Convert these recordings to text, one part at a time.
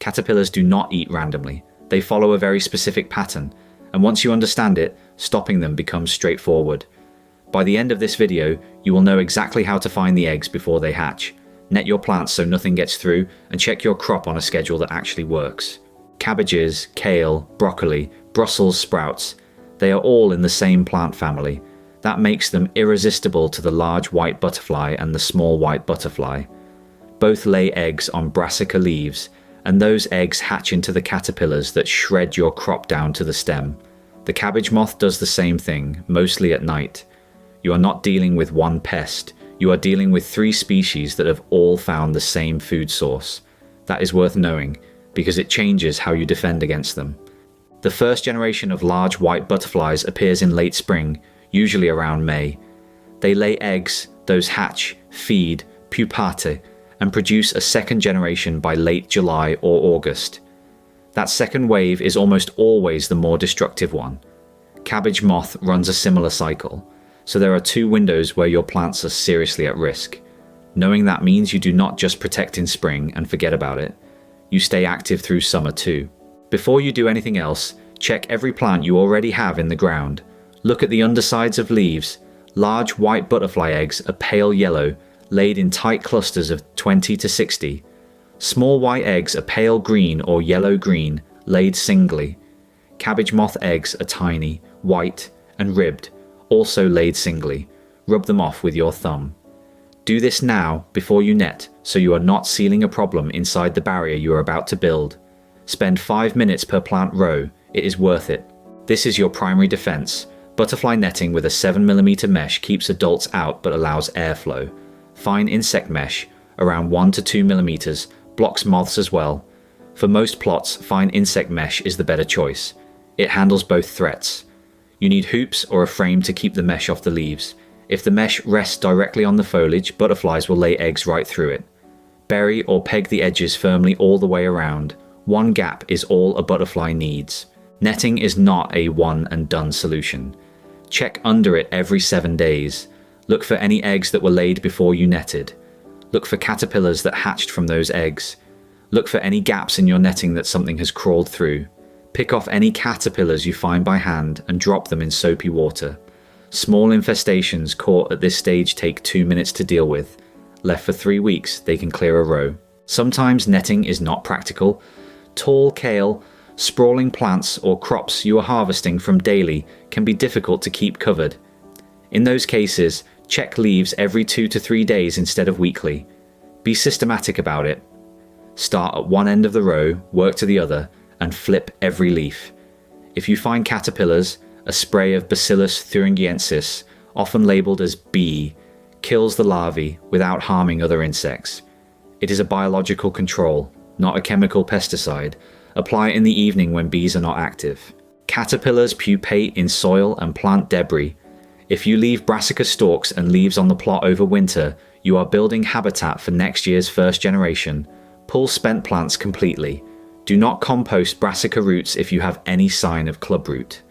Caterpillars do not eat randomly. They follow a very specific pattern, and once you understand it, stopping them becomes straightforward. By the end of this video, you will know exactly how to find the eggs before they hatch, net your plants so nothing gets through, and check your crop on a schedule that actually works. Cabbages, kale, broccoli, Brussels sprouts, they are all in the same plant family. That makes them irresistible to the large white butterfly and the small white butterfly. Both lay eggs on brassica leaves, and those eggs hatch into the caterpillars that shred your crop down to the stem. The cabbage moth does the same thing, mostly at night. You are not dealing with one pest, you are dealing with 3 species that have all found the same food source. That is worth knowing, because it changes how you defend against them. The first generation of large white butterflies appears in late spring, usually around May. They lay eggs, those hatch, feed, pupate, and produce a second generation by late July or August. That second wave is almost always the more destructive one. Cabbage moth runs a similar cycle, so there are 2 windows where your plants are seriously at risk. Knowing that means you do not just protect in spring and forget about it. You stay active through summer too. Before you do anything else, check every plant you already have in the ground. Look at the undersides of leaves. Large white butterfly eggs are pale yellow, laid in tight clusters of 20 to 60. Small white eggs are pale green or yellow-green, laid singly. Cabbage moth eggs are tiny, white, and ribbed, also laid singly. Rub them off with your thumb. Do this now before you net, so you are not sealing a problem inside the barrier you are about to build. Spend 5 minutes per plant row. It is worth it. This is your primary defense. Butterfly netting with a 7mm mesh keeps adults out but allows airflow. Fine insect mesh, around 1 to 2mm, blocks moths as well. For most plots, fine insect mesh is the better choice. It handles both threats. You need hoops or a frame to keep the mesh off the leaves. If the mesh rests directly on the foliage, butterflies will lay eggs right through it. Bury or peg the edges firmly all the way around. One gap is all a butterfly needs. Netting is not a one-and-done solution. Check under it every 7 days. Look for any eggs that were laid before you netted. Look for caterpillars that hatched from those eggs. Look for any gaps in your netting that something has crawled through. Pick off any caterpillars you find by hand and drop them in soapy water. Small infestations caught at this stage take 2 minutes to deal with. Left for 3 weeks, they can clear a row. Sometimes netting is not practical. Tall kale, sprawling plants or crops you are harvesting from daily can be difficult to keep covered. In those cases, check leaves every 2 to 3 days instead of weekly. Be systematic about it. Start at one end of the row, work to the other, and flip every leaf. If you find caterpillars, a spray of Bacillus thuringiensis, often labeled as B, kills the larvae without harming other insects. It is a biological control, not a chemical pesticide. Apply it in the evening when bees are not active. Caterpillars pupate in soil and plant debris. If you leave brassica stalks and leaves on the plot over winter, you are building habitat for next year's first generation. Pull spent plants completely. Do not compost brassica roots if you have any sign of clubroot.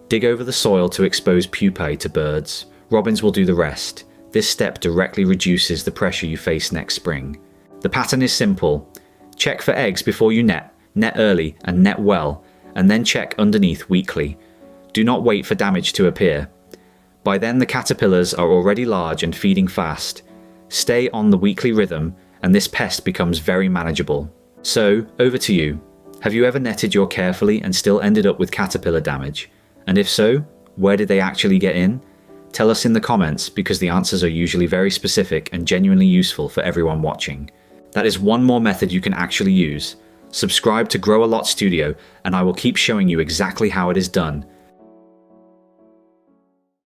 Dig over the soil to expose pupae to birds. Robins will do the rest. This step directly reduces the pressure you face next spring. The pattern is simple. Check for eggs before you net early and net well, and then check underneath weekly. Do not wait for damage to appear. By then the caterpillars are already large and feeding fast. Stay on the weekly rhythm and this pest becomes very manageable. So, over to you. Have you ever netted your carefully and still ended up with caterpillar damage? And if so, where did they actually get in? Tell us in the comments, because the answers are usually very specific and genuinely useful for everyone watching. That is one more method you can actually use. Subscribe to Grow a Lot Studio and I will keep showing you exactly how it is done.